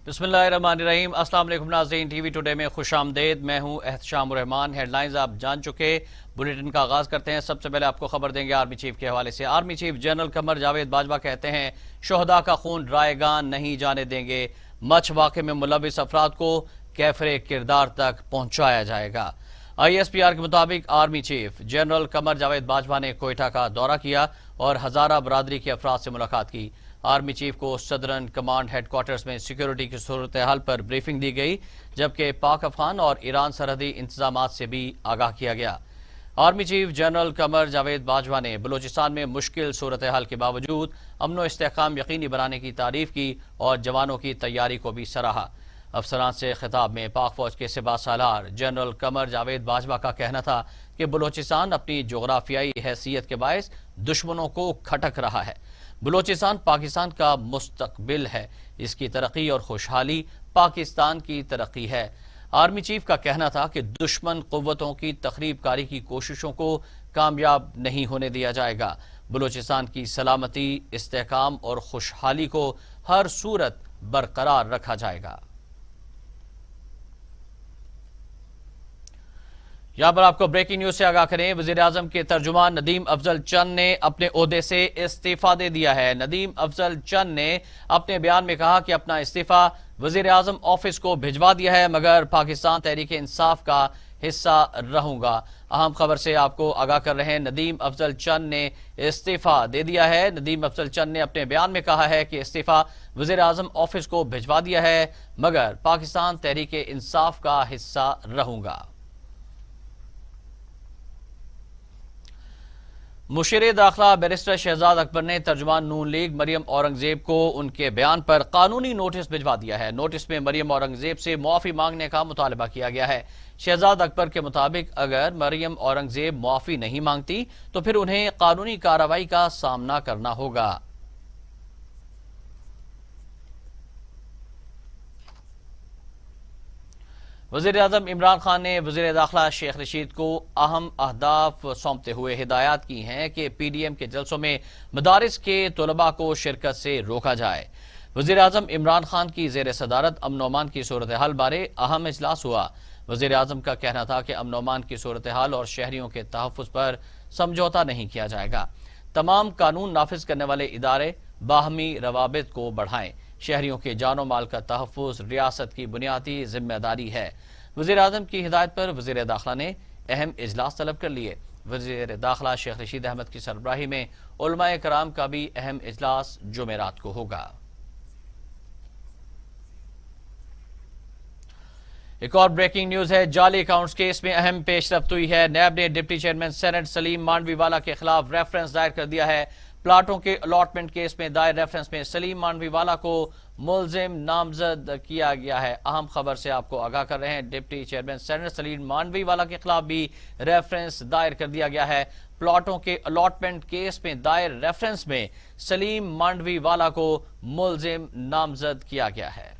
बिस्मिल्लाहिर्रहमानिर्रहीम। अस्सलाम वालेकुम नाज़रीन, टीवी टुडे में खुश आमदेद। मैं हूं एहतशाम रहमान। हेडलाइंस आप जान चुके, बुलेटिन का आगाज़ करते हैं। सबसे पहले आपको खबर देंगे आर्मी चीफ के हवाले से। Army chief general Qamar Javed Bajwa कहते हैं, शोहदा का खून रायगान नहीं जाने देंगे। मछ वाक़े में मुलविस अफराद को कैफरे किरदार तक पहुंचाया जाएगा। ISPR के मुताबिक army chief general Qamar Javed Bajwa ने कोयटा का दौरा किया और हजारा बरादरी के अफराद से मुलाकात की। आर्मी चीफ को सदरन कमांड हेडक्वार्टर्स में सिक्योरिटी की सूरत हाल पर ब्रीफिंग दी गई, जबकि पाक अफगान और ईरान सरहदी इंतजामात से भी आगाह किया गया। Army chief general Qamar Javed Bajwa ने बलूचिस्तान में मुश्किल सूरत हाल के बावजूद अमन व इस्तेहकाम यकीनी बनाने की तारीफ की और जवानों की तैयारी को भी सराहा। अफसरान से खिताब में पाक फौज के सिपा सालार जनरल कमर जावेद बाजवा का कहना था कि बलूचिस्तान अपनी जोग्राफियाई हैसियत के बायस दुश्मनों को खटक रहा है। बलूचिस्तान पाकिस्तान का मुस्तकबिल है, इसकी तरक्की और खुशहाली पाकिस्तान की तरक्की है। आर्मी चीफ का कहना था कि दुश्मन कुव्वतों की तखरीब कारी की कोशिशों को कामयाब नहीं होने दिया जाएगा। बलूचिस्तान की सलामती, इस्तेहकाम और खुशहाली को हर सूरत बरकरार रखा जाएगा। यहां पर आपको ब्रेकिंग न्यूज से आगाह करें। वजीर आजम के तर्जुमान नदीम अफजल चंद ने अपने ओहदे से इस्तीफा दे दिया है। नदीम अफजल चंद ने अपने बयान में कहा कि अपना इस्तीफा वजीर आजम ऑफिस को भिजवा दिया है, मगर पाकिस्तान तहरीक इंसाफ का हिस्सा रहूंगा। अहम खबर से आपको आगाह कर रहे हैं, नदीम अफजल चंद ने इस्तीफा दे दिया है। नदीम अफजल चंद ने अपने बयान में कहा है कि इस्तीफा वजीर आजम ऑफिस को भिजवा दिया है, मगर पाकिस्तान तहरीक इंसाफ का हिस्सा रहूंगा। मुशीर दाखिला बैरिस्टर शहजाद अकबर ने तर्जुमान नून लीग मरियम औरंगजेब को उनके बयान पर कानूनी नोटिस भिजवा दिया है। नोटिस में मरियम औरंगजेब से मुआफी मांगने का मुतालबा किया गया है। शहजाद अकबर के मुताबिक अगर मरियम औरंगजेब मुआफी नहीं मांगती तो फिर उन्हें कानूनी कार्रवाई का सामना करना होगा। वज़ीर आज़म इमरान खान ने वज़ीर दाखिला शेख रशीद को अहम अहदाफ सौंपते हुए हिदायत की हैं कि PDM के जलसों में मदारिस के तलबा को शिरकत से रोका जाए। वज़ीर आज़म इमरान खान की ज़ेर सदारत अमन अमान की सूरत हाल बारे अहम इजलास हुआ। वज़ीर आज़म का कहना था कि अमन अमान की सूरत हाल और शहरियों के तहफ़्फ़ुज़ पर समझौता नहीं किया जाएगा। तमाम कानून नाफिज करने वाले इदारे बाहमी रवाबित को बढ़ाएं। शहरियों के जानो माल का तहफ़्फ़ुज़ रियासत की बुनियादी जिम्मेदारी है। वज़ीर आज़म की हिदायत पर वज़ीर दाखिला ने अहम इजलास तलब कर लिए। वज़ीर दाखिला शेख रशीद अहमद की सरबराही में उलमाए कराम का भी अहम इजलास जुमेरात को होगा। एक और ब्रेकिंग न्यूज है, जाली अकाउंट्स केस में अहम पेशरफ्त हुई है। नैब ने deputy chairman senate Saleem Mandviwalla के खिलाफ रेफरेंस दायर कर दिया है। प्लाटों के अलॉटमेंट केस में दायर रेफरेंस में सलीम मांडवीवाला को मुलजिम नामजद किया गया है। अहम खबर से आपको आगाह कर रहे हैं, deputy chairman senate Saleem Mandviwalla के खिलाफ भी रेफरेंस दायर कर दिया गया है। प्लाटों के अलॉटमेंट केस में दायर रेफरेंस में सलीम मांडवीवाला को मुलजिम नामजद किया गया है।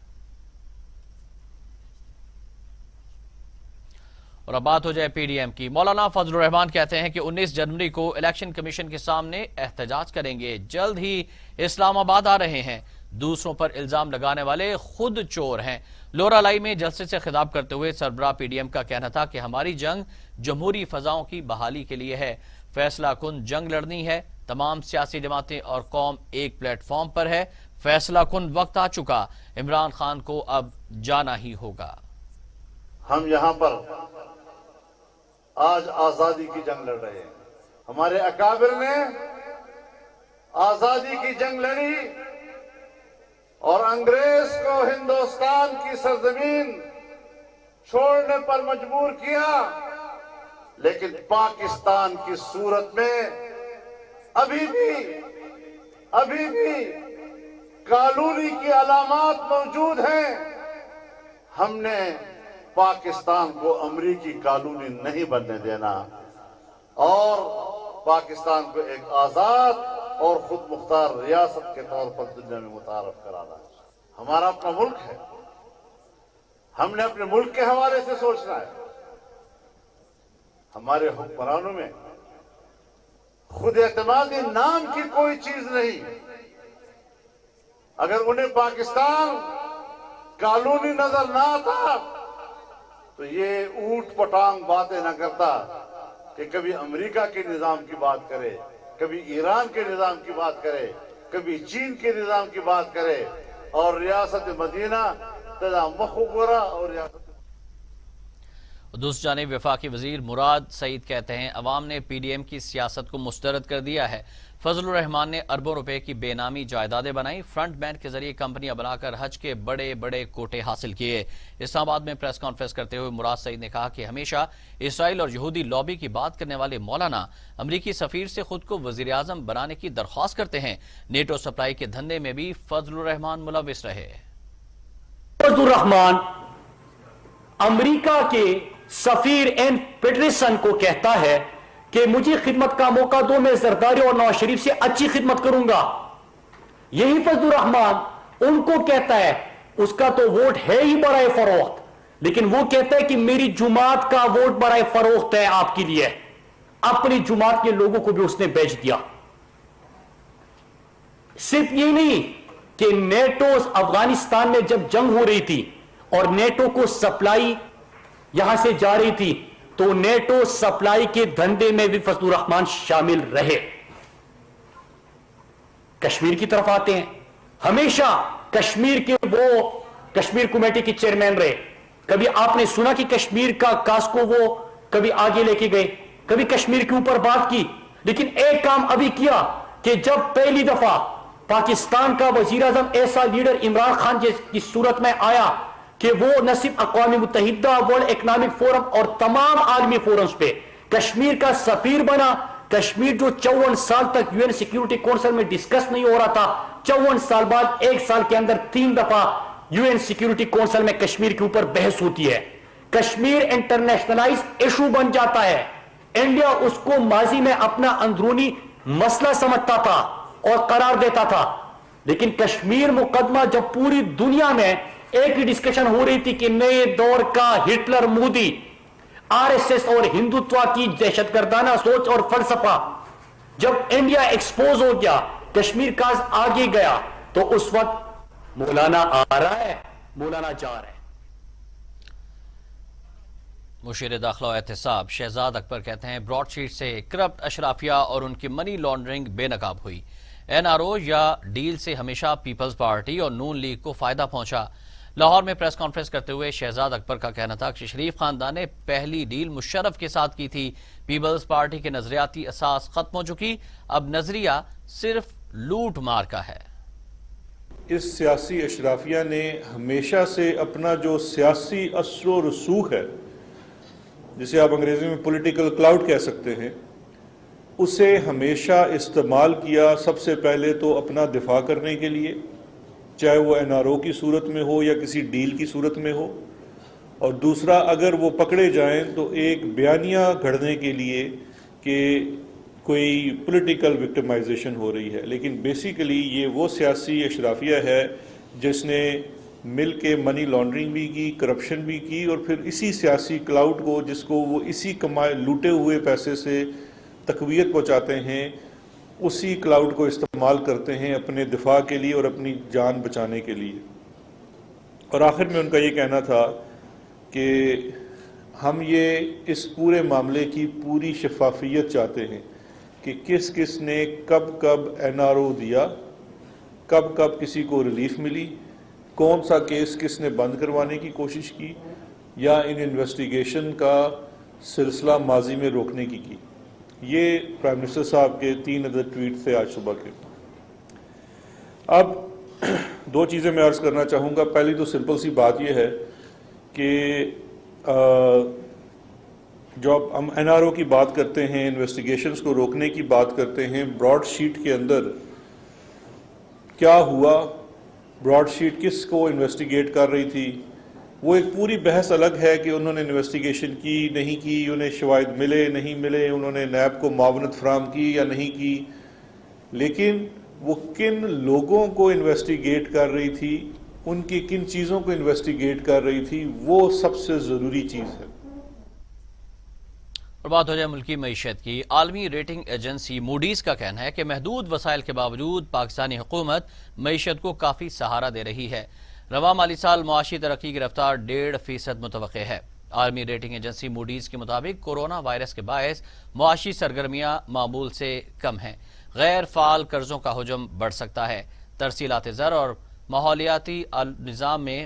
और अब बात हो जाए PDM की। मौलाना फजलुर रहमान कहते हैं कि 19 जनवरी को इलेक्शन कमीशन के सामने एहतजाज करेंगे। जल्द ही इस्लामाबाद आ रहे हैं। दूसरों पर इल्जाम लगाने वाले खुद चोर हैं। लोरालाई में जलसे से खिताब करते हुए सरबराह PDM का कहना था कि हमारी जंग जमहूरी फजाओं की बहाली के लिए है। फैसला कुन जंग लड़नी है। तमाम सियासी जमातें और कौम एक प्लेटफॉर्म पर है। फैसला कुन वक्त आ चुका। इमरान खान को अब जाना ही होगा। हम यहाँ पर आज आजादी की जंग लड़ रहे हैं। हमारे अकाबिर ने आजादी की जंग लड़ी और अंग्रेज को हिंदुस्तान की सरजमीन छोड़ने पर मजबूर किया, लेकिन पाकिस्तान की सूरत में अभी भी कानूनी की अलामात मौजूद हैं। हमने पाकिस्तान को अमरीकी कॉलोनी नहीं बनने देना और पाकिस्तान को एक आजाद और खुद मुख्तार रियासत के तौर पर दुनिया में मुतारफ कराना। हमारा अपना मुल्क है, हमने अपने मुल्क के हवाले से सोचना है। हमारे हुक्मरानों में खुद एतमादी नाम की कोई चीज नहीं। अगर उन्हें पाकिस्तान कानूनी नजर ना आता तो ये ऊट पटांग बातें ना करता कि कभी अमेरिका के निजाम की बात करे, कभी ईरान के निजाम की बात करे, कभी चीन के निजाम की बात करे और रियासत मदीना तदा मखबरा और रियासत। दूसरी जानिब वफाकी वजीर मुराद सईद कहते हैं अवाम ने पीडीएम की सियासत को मुस्तरद कर दिया है। फजलुर रहमान ने अरबों रुपए की बेनामी जायदादें बनाई, फ्रंट बैंड के जरिए कंपनियां बनाकर हज के बड़े बड़े कोटे हासिल किए। इस्लामाबाद में प्रेस कॉन्फ्रेंस करते हुए मुराद सईद ने कहा कि हमेशा इसराइल और यहूदी लॉबी की बात करने वाले मौलाना अमरीकी सफीर से खुद को वजीर आजम बनाने की दरख्वास्त करते हैं। नेटो सप्लाई के धंधे में भी फजलुर रहमान मुलविस रहे। फजलुर रहमान अमरीका के सफीर एन पेटरसन को कहता है कि मुझे खिदमत का मौका दो, मैं जरदारी और नवाज शरीफ से अच्छी खिदमत करूंगा। यही फजलुर रहमान उनको कहता है, उसका तो वोट है ही बराए फरोख्त, लेकिन वो कहता है कि मेरी जुमात का वोट बराए फरोख्त है आपके लिए। अपनी जुमात के लोगों को भी उसने बेच दिया। सिर्फ ये नहीं कि नेटो अफगानिस्तान में जब जंग हो रही थी और नेटो को सप्लाई यहां से जा रही थी तो नेटो सप्लाई के धंधे में भी फजलुर रहमान शामिल रहे। कश्मीर की तरफ आते हैं, हमेशा कश्मीर के वो कश्मीर कमेटी के चेयरमैन रहे। कभी आपने सुना कि कश्मीर का कास को वो कभी आगे लेके गए, कभी कश्मीर के ऊपर बात की, लेकिन एक काम अभी किया कि जब पहली दफा पाकिस्तान का वजीर आजम ऐसा लीडर इमरान खान की सूरत में आया कि वो न सिर्फ अक़वाम मुत्तहिदा, वर्ल्ड इकनॉमिक फोरम और तमाम आलमी फोरम्स पे कश्मीर का सफीर बना। कश्मीर जो 54 साल तक यूएन सिक्योरिटी काउंसिल में डिस्कस नहीं हो रहा था, 54 साल बाद एक साल के अंदर 3 दफा यूएन सिक्योरिटी काउंसिल में कश्मीर के ऊपर बहस होती है। कश्मीर इंटरनेशनलाइज इशू बन जाता है। इंडिया उसको माजी में अपना अंदरूनी मसला समझता था और करार देता था, लेकिन कश्मीर मुकदमा जब पूरी दुनिया में एक ही डिस्कशन हो रही थी कि नए दौर का हिटलर, मोदी, आरएसएस और हिंदुत्व की दहशतगर्दाना सोच और फलसफा, जब इंडिया एक्सपोज हो गया, कश्मीर का आगे गया, तो उस वक्त मौलाना आ रहा है, मौलाना जा रहा है। मुशीर दाखिला और एहतसाब शहजाद अकबर कहते हैं ब्रॉडशीट से करप्ट अशराफिया और उनकी मनी लॉन्ड्रिंग बेनकाब हुई। एनआरओ या डील से हमेशा पीपल्स पार्टी और नून लीग को फायदा पहुंचा। लाहौर में प्रेस कॉन्फ्रेंस करते हुए शहजाद अकबर का कहना था कि शरीफ खानदान ने पहली डील मुशर्रफ के साथ की थी। पीपल्स पार्टी के नजरियाती असास खत्म हो चुकी, अब नजरिया सिर्फ लूट मार का है। इस सियासी अशराफिया ने हमेशा से अपना जो सियासी असर व रसूख है, जिसे आप अंग्रेजी में पॉलिटिकल क्लाउड कह सकते हैं, उसे हमेशा इस्तेमाल किया। सबसे पहले तो अपना दिफा करने के लिए, चाहे वो एनआरओ की सूरत में हो या किसी डील की सूरत में हो, और दूसरा अगर वो पकड़े जाएं तो एक बयानिया घड़ने के लिए कि कोई पॉलिटिकल विक्टिमाइजेशन हो रही है। लेकिन बेसिकली ये वो सियासी अशराफिया है जिसने मिल के मनी लॉन्ड्रिंग भी की, करप्शन भी की, और फिर इसी सियासी क्लाउड को, जिसको वो इसी कमाए लूटे हुए पैसे से तकवीयत पहुँचाते हैं, उसी क्लाउड को इस्तेमाल करते हैं अपने दिफा के लिए और अपनी जान बचाने के लिए। और आखिर में उनका ये कहना था कि हम ये इस पूरे मामले की पूरी शफाफियत चाहते हैं कि किस किस ने कब कब एनआरओ दिया, कब कब किसी को रिलीफ मिली, कौन सा केस किसने बंद करवाने की कोशिश की या इन इन्वेस्टिगेशन का सिलसिला माजी में रोकने की। ये प्राइम मिनिस्टर साहब के 3 अदद ट्वीट थे आज सुबह के। अब 2 चीज़ें मैं अर्ज़ करना चाहूँगा। पहली तो सिंपल सी बात यह है कि जब हम एनआरओ की बात करते हैं, इन्वेस्टिगेशंस को रोकने की बात करते हैं, ब्रॉडशीट के अंदर क्या हुआ, ब्रॉडशीट किस को इन्वेस्टिगेट कर रही थी, वो एक पूरी बहस अलग है कि उन्होंने इन्वेस्टिगेशन की नहीं की, उन्हें शवाहिद मिले नहीं मिले, उन्होंने नैब को मावनत फराहम की या नहीं की, लेकिन वो किन लोगों को इन्वेस्टिगेट कर रही थी, उनकी किन चीज़ों को इन्वेस्टिगेट कर रही थी, वो सबसे ज़रूरी चीज़ है। और बात हो जाए मुल्की मईशत की। आलमी रेटिंग एजेंसी मूडीज का कहना है कि महदूद वसाइल के बावजूद पाकिस्तानी हुकूमत मईशत को काफ़ी सहारा दे रही है। रवा माली साल मुआशी तरक्की की रफ्तार 1.5% मुतवक्के है। आर्मी रेटिंग एजेंसी मूडीज के मुताबिक कोरोना वायरस के बायस मुआशी सरगर्मियां मामूल से कम हैं। गैर फाल कर्जों का हुजम बढ़ सकता है। तरसीलात ज़र और माहौलियाती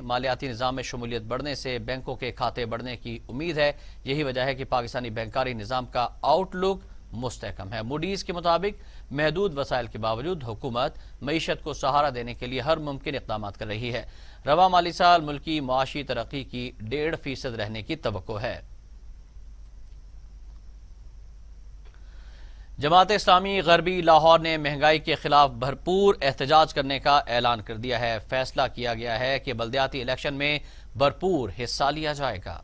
मालियाती निज़ाम में शमूलियत बढ़ने से बैंकों के खाते बढ़ने की उम्मीद है। यही वजह है कि पाकिस्तानी बैंकारी निज़ाम का आउटलुक मुस्तहकम है। मूडीज के मुताबिक महदूद वसाइल के बावजूद हुकूमत मईशत को सहारा देने के लिए हर मुमकिन इक़दाम कर रही है। रवा माली साल मुल्की मुआशी तरक्की की 1.5% रहने की तवक्को है। जमात इस्लामी गरबी लाहौर ने महंगाई के खिलाफ भरपूर एहतजाज करने का ऐलान कर दिया है। फैसला किया गया है कि बल्दियाती इलेक्शन में भरपूर हिस्सा लिया जाएगा।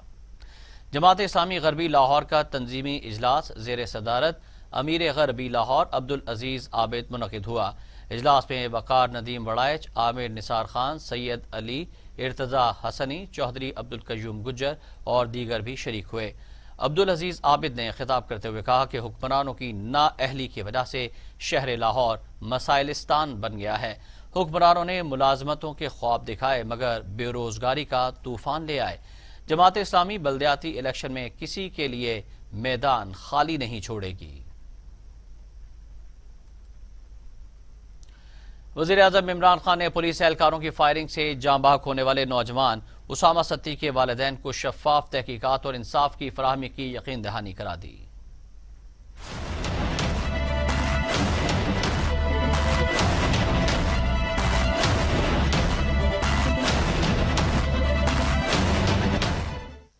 जमात इस्लामी गरबी लाहौर का तंजीमी इजलास ज़ेर सदारत अमीर गरबी लाहौर अब्दुल अजीज आबिद मुनक़िद हुआ। इजलास में वक़ार नदीम वड़ाइच, आमिर निसार खान, सैयद अली, इर्तज़ा हसनी, चौधरी अब्दुल कयूम गुज्जर और दीगर भी शरीक हुए। अब्दुल अजीज आबिद ने खिताब करते हुए कहा कि हुक्मरानों की नाअहली की वजह से शहर लाहौर मसाइलिस्तान बन गया है। हुक्मरानों ने मुलाजमतों के ख्वाब दिखाए मगर बेरोजगारी का तूफान ले आए। जमात इस्लामी बल्दियाती इलेक्शन में किसी के लिए मैदान खाली नहीं छोड़ेगी। वज़ीर आज़म इमरान खान ने पुलिस एहलकारों की फायरिंग से जाँ बहक होने वाले नौजवान उसामा सत्ती के वालिदैन को शफाफ तहकीकात और इंसाफ की फराहमी की यकीन दहानी करा दी।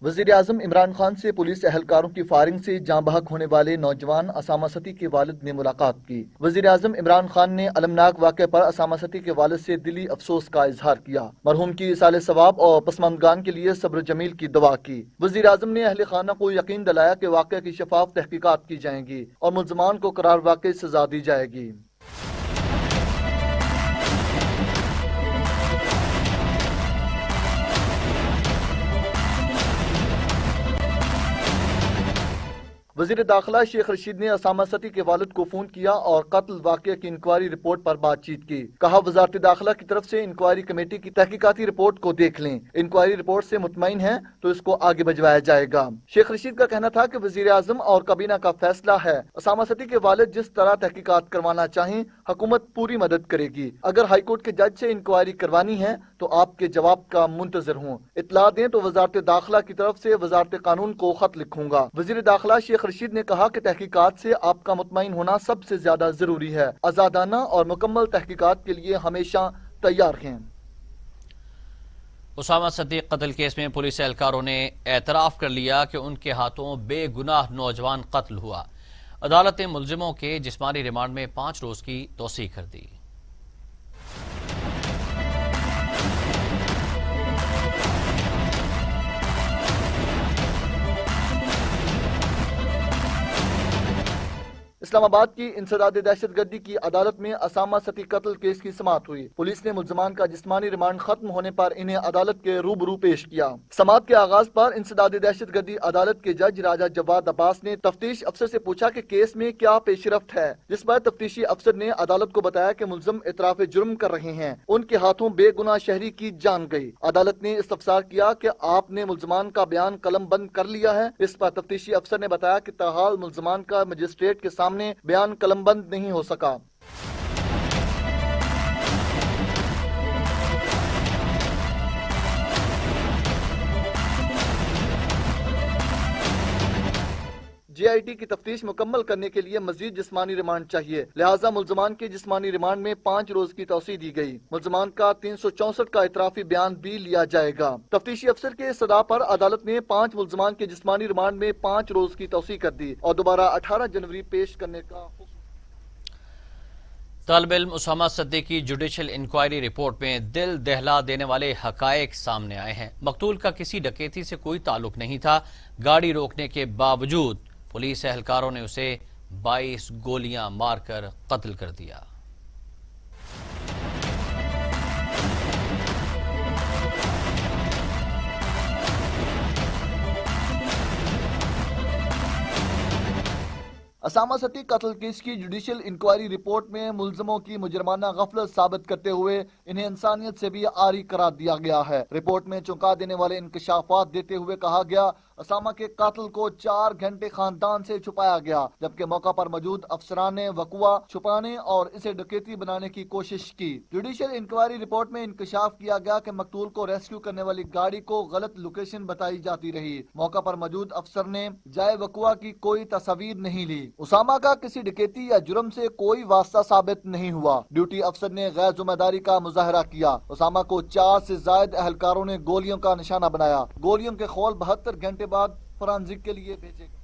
वज़ीर आज़म इमरान खान से पुलिस एहलकारों की फायरिंग से जाँ बहक होने वाले नौजवान असामा सती के वालिद ने मुलाकात की। वज़ीर आज़म इमरान खान ने अलमनाक वाक़े पर असामा सती के वालिद से दिली अफसोस का इजहार किया। मरहूम की इसाले सवाब और पसमंदगान के लिए सब्र जमील की दुआ की। वज़ीर आज़म ने अहले खाना को यकीन दिलाया कि वाक़े की शफाफ तहकीकात की जाएंगी और मुल्ज़मान को करार वाक़ई सजा दी जाएगी। वज़ीर दाखिला शेख रशीद ने असामा सती के वालिद को फोन किया और कत्ल वाक़े की इंक्वायरी रिपोर्ट पर बातचीत की। कहा वज़ारत दाखिला की तरफ से इंक्वायरी कमेटी की तहकीकाती रिपोर्ट को देख लें। इंक्वायरी रिपोर्ट से मुतमईन है तो इसको आगे भिजवाया जाएगा। शेख रशीद का कहना था कि वज़ीर आज़म और काबीना का फैसला है। असामा सती के वालिद जिस तरह तहकीकात करवाना चाहें हुकूमत पूरी मदद करेगी। अगर हाईकोर्ट के जज से इंक्वायरी करवानी है तो आपके जवाब का मुंतजर हूँ। इत्तला दें तो वज़ारत दाखिला की तरफ से वज़ारत कानून को खत लिखूंगा। वज़ीर दाखिला शेख रशीद ने कहा कि तहकीकात से आपका मुतमईन होना सबसे ज्यादा जरूरी है। आजादाना और मुकम्मल तहकीकात के लिए हमेशा तैयार हैं। उसामा सद्दीक कत्ल केस में पुलिस एहलकारों ने एतराफ कर लिया कि उनके हाथों बेगुनाह नौजवान कत्ल हुआ। अदालत ने मुलजिमों के जिस्मानी रिमांड में 5 रोज की तौसीह कर दी। इस्लामाबाद की इंसदाद दहशतगर्दी की अदालत में असामा सती कत्ल केस की समाअत हुई। पुलिस ने मुल्ज़मान का जिस्मानी रिमांड खत्म होने पर इन्हें अदालत के रूबरू पेश किया। समाअत के आगाज पर इंसदाद दहशतगर्दी अदालत के जज राजा जवाद अब्बास ने तफ्तीश अफसर से पूछा कि केस में क्या पेशरफ्त है, जिस पर तफ्तीशी अफसर ने अदालत को बताया कि मुल्ज़िम इतराफ जुर्म कर रहे हैं, उनके हाथों बेगुनाह शहरी की जान गई। अदालत ने इस्तफसार किया कि आपने मुल्ज़मान का बयान कलम बंद कर लिया है। इस पर तफ्तीशी अफसर ने बताया कि ताहाल मुल्ज़मान का मजिस्ट्रेट के सामने बयान कलमबंद नहीं हो सका। JIT की तफ्तीश मुकम्मल करने के लिए मजीद जिस्मानी रिमांड चाहिए, लिहाजा मुल्ज़मान के जिस्मानी रिमांड में 5 रोज की तौसीह दी गई। मुल्ज़मान का 364 का इतराफी बयान भी लिया जाएगा। तफ्तीशी अफसर के सदा पर अदालत ने 5 मुल्ज़मान के जिस्मानी रिमांड में 5 रोज की तौसीह कर दी और दोबारा 18 जनवरी पेश करने का। तालिब इल्म उसामा सद्दीक की जुडिशल इंक्वायरी रिपोर्ट में दिल दहला देने वाले हकायक सामने आए हैं। मकतूल का किसी डकैती से कोई ताल्लुक नहीं था। गाड़ी रोकने के बावजूद पुलिस एहलकारों ने उसे 22 गोलियां मारकर कत्ल कर दिया। असामा सती कत्ल केस की जुडिशियल इंक्वायरी रिपोर्ट में मुलजमों की मुजरमाना गफलत साबित करते हुए इन्हें इंसानियत से भी आरी करार दिया गया है। रिपोर्ट में चौंका देने वाले इंकशाफात देते हुए कहा गया, असामा के कातिल को 4 घंटे खानदान से छुपाया गया, जबकि मौका पर मौजूद अफसरान ने वकुआ छुपाने और इसे डकैती बनाने की कोशिश की। जुडिशियल इंक्वायरी रिपोर्ट में इंकशाफ किया गया कि मकतूल को रेस्क्यू करने वाली गाड़ी को गलत लोकेशन बताई जाती रही। मौका पर मौजूद अफसर ने जाए वकुआ की कोई तस्वीर नहीं ली। उसामा का किसी डकैती या जुर्म से कोई वास्ता साबित नहीं हुआ। ड्यूटी अफसर ने गैर जिम्मेदारी का मुजाहरा किया। उसामा को 4 से ज्यादा एहलकारों ने गोलियों का निशाना बनाया। गोलियों के खौल 72 घंटे बाद फोरेंसिक के लिए भेजे गए।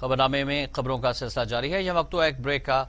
खबरनामे में खबरों का सिलसिला जारी है। यह वक्त हुआ एक ब्रेक का।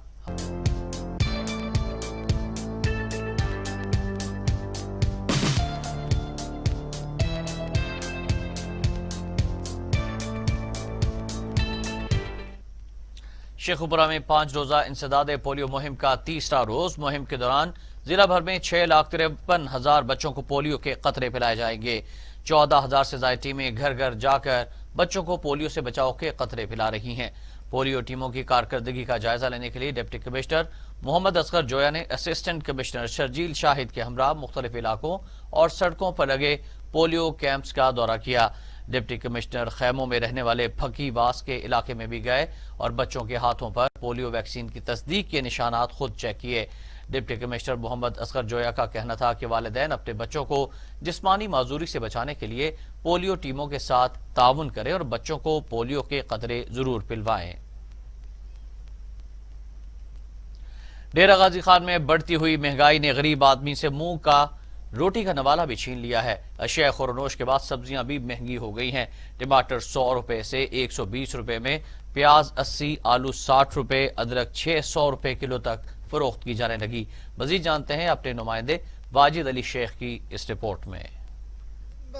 शेखुपुरा में 5 रोजा इंसदाद पोलियो मुहिम का तीसरा रोज। मुहिम के दौरान जिला भर में 6,53,000 बच्चों को पोलियो के कतरे पिलाए जाएंगे। 14,000 से ज्यादा टीमें घर घर जाकर बच्चों को पोलियो से बचाव के कतरे पिला रही हैं। पोलियो टीमों की कारकर्दगी का जायजा लेने के लिए डिप्टी कमिश्नर मोहम्मद असगर जोया ने असिस्टेंट कमिश्नर शर्जील शाहिद के हमरा मुख्तलिफ इलाकों और सड़कों पर लगे पोलियो कैंप्स का दौरा किया। डिप्टी कमिश्नर खैमों में रहने वाले फकीवास के इलाके में भी गए और बच्चों के हाथों पर पोलियो वैक्सीन की तस्दीक के निशानात खुद चेक किए। डिप्टी कमिश्नर मोहम्मद असगर जोया का कहना था कि वालिदैन अपने बच्चों को जिस्मानी माजूरी से बचाने के लिए पोलियो टीमों के साथ ताउन करें और बच्चों को पोलियो के कतरे जरूर पिलवाएं। डेरा गाजी खान में बढ़ती हुई महंगाई ने गरीब आदमी से मुंह का रोटी का नवाला भी छीन लिया है। अशिया खुरनोश के बाद सब्जियां भी महंगी हो गई हैं। टमाटर 100 रुपए से 120 रुपए में, प्याज 80, आलू 60 रुपए, अदरक 600 रुपए किलो तक फरोख्त की जाने लगी। मजीद जानते हैं अपने नुमाइंदे वाजिद अली शेख की इस रिपोर्ट में।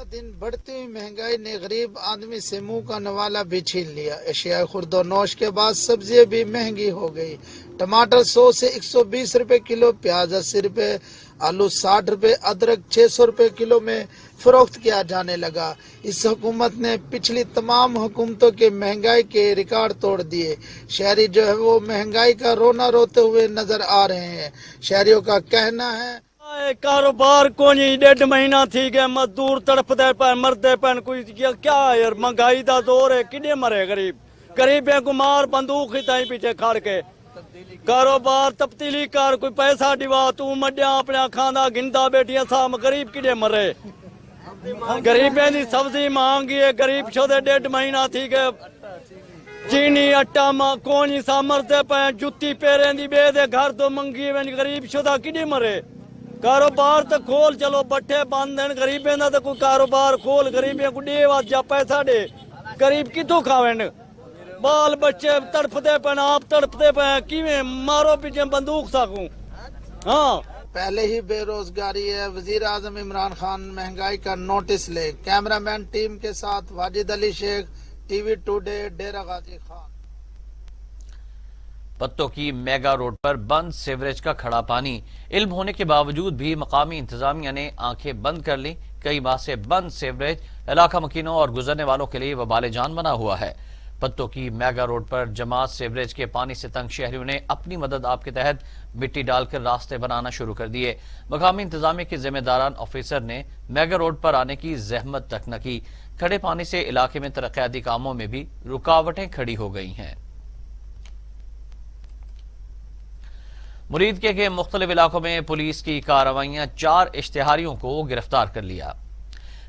दिन बढ़ती हुई महंगाई ने गरीब आदमी से मुंह का नवाला भी छीन लिया। एशिया खुर्दोनोश के बाद सब्जियां भी महंगी हो गई। टमाटर 100 से 120 रुपए किलो, प्याज 80 रुपए, आलू 60 रुपए, अदरक 600 रुपए किलो में फरोख्त किया जाने लगा। इस हुकूमत ने पिछली तमाम हुकूमतों के महंगाई के रिकॉर्ड तोड़ दिए। शहरी जो है वो महंगाई का रोना रोते हुए नजर आ रहे हैं। शहरियों का कहना है कारोबार को नहीं, 1.5 महीना थी गया, मजदूर तड़पते पे मरते पे, कोई क्या यार महंगाई का दौर है, किने मरे गरीब गरीबे को मार बंदूक ही ताई पीछे खड़ के कारोबार तब्दीली कर, कोई पैसा दिवा तू मड्या अपना खाना गिनता बैठिया साम, गरीब किने मरे। गरीबे की सब्जी महंगी है, गरीब छोदे 1.5 महीना थी गए, चीनी आटा कोनी सा मरते पे, जुत्ती पेरे दी बेदे घर तो मंगी गरीब छोदा किने मरे। कारोबार तो खोल, चलो बट्ठे बंद हैं, गरीबें का तो कोई कारोबार खोल, गरीबें को दे जा पैसा दे, गरीब कितों खावे, बाल बच्चे तड़पते पे, आप तड़पते पे, किवें मारो पीछे बंदूक साकूं। हाँ पहले ही बेरोजगारी है। वजीर आजम इमरान खान महंगाई का नोटिस ले। कैमरामैन टीम के साथ वाजिद अली शेख, टीवी टुडे, डेरा गाजी खान। पत्तों की मेगा रोड पर बंद सीवरेज का खड़ा पानी। इल्म होने के बावजूद भी मकामी इंतजामिया ने आंखें बंद कर ली। कई माह से बंद सीवरेज इलाका मकीनों और गुजरने वालों के लिए वबाले जान बना हुआ है। पत्तों की मेगा रोड पर जमा सीवरेज के पानी से तंग शहरियों ने अपनी मदद आप के तहत मिट्टी डालकर रास्ते बनाना शुरू कर दिए। मकामी इंतजामिया के जिम्मेदारान ऑफिसर ने मेगा रोड पर आने की जहमत तक न की। खड़े पानी से इलाके में तरक्याती कामों में भी रुकावटें खड़ी हो गई हैं। मुरीद के मुख्तलिफ इलाकों में पुलिस की कार्रवाइयां, 4 इश्तिहारियों को गिरफ्तार कर लिया।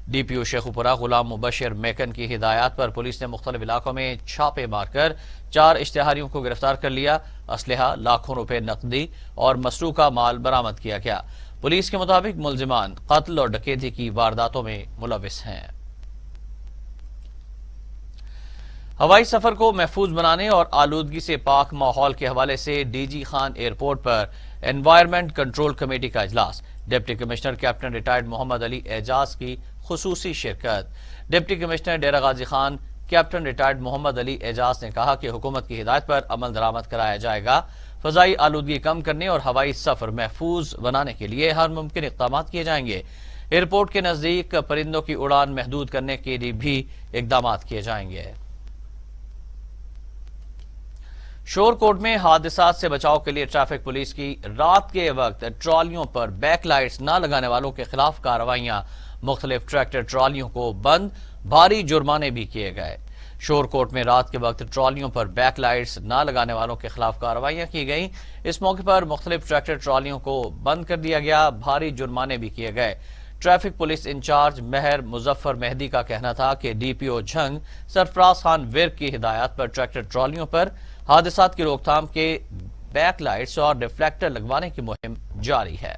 डीपीओ शेखुपुरा गुलाम मुबशिर मेकन की हिदायत पर पुलिस ने मुख्तलिफ इलाकों में छापे मारकर 4 इश्तिहारियों को गिरफ्तार कर लिया। असलहा, लाखों रुपए नकदी और मसरूका माल बरामद किया गया। पुलिस के मुताबिक मुलजिमान कत्ल और डकैती की वारदातों में मुलविस हैं। हवाई सफर को महफूज बनाने और आलूदगी से पाक माहौल के हवाले से डीजी खान एयरपोर्ट पर एनवायरमेंट कंट्रोल कमेटी का इजलास। Deputy commissioner captain retired Mohammad Ali Ejaz की खुसूसी शिरकत। Deputy commissioner Dera Ghazi Khan captain retired Mohammad Ali Ejaz ने कहा कि हुकूमत की हिदायत पर अमल दरामद कराया जाएगा। फजाई आलूदगी कम करने और हवाई सफर महफूज बनाने के लिए हर मुमकिन इक़दाम किए जाएंगे। एयरपोर्ट के नजदीक परिंदों की उड़ान महदूद करने के लिए भी इक़दाम किए जाएंगे। شورکوٹ میں حادثات سے بچاؤ کے لیے ٹریفک پولیس کی رات کے وقت ٹرالیوں پر بیک لائٹس نہ لگانے والوں کے خلاف کارروائیاں، مختلف ٹریکٹر ٹرالیوں کو بند، بھاری جرمانے بھی کیے گئے۔ شورکوٹ میں رات کے وقت ٹرالیوں پر بیک لائٹس نہ لگانے والوں کے خلاف کارروائیاں کی گئیں۔ اس موقع پر مختلف ٹریکٹر ٹرالیوں کو بند کر دیا گیا، بھاری جرمانے بھی کیے گئے۔ ٹریفک پولیس انچارج مہر مظفر مہدی کا کہنا تھا کہ ڈی پی او جھنگ سرفراز خان ورک کی ہدایات پر ٹریکٹر ٹرالیوں پر حادثات کی روک تھام کے بیک لائٹس اور ریفلیکٹر لگوانے کی مہم جاری ہے۔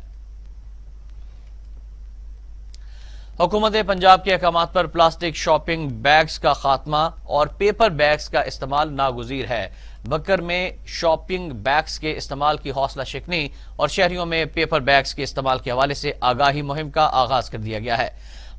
حکومت پنجاب کے احکامات پر پلاسٹک شاپنگ بیگز کا خاتمہ اور پیپر بیگز کا استعمال ناگزیر ہے۔ بکر میں شاپنگ بیگز کے استعمال کی حوصلہ شکنی اور شہریوں میں پیپر بیگز کے استعمال کے حوالے سے آگاہی مہم کا آغاز کر دیا گیا ہے۔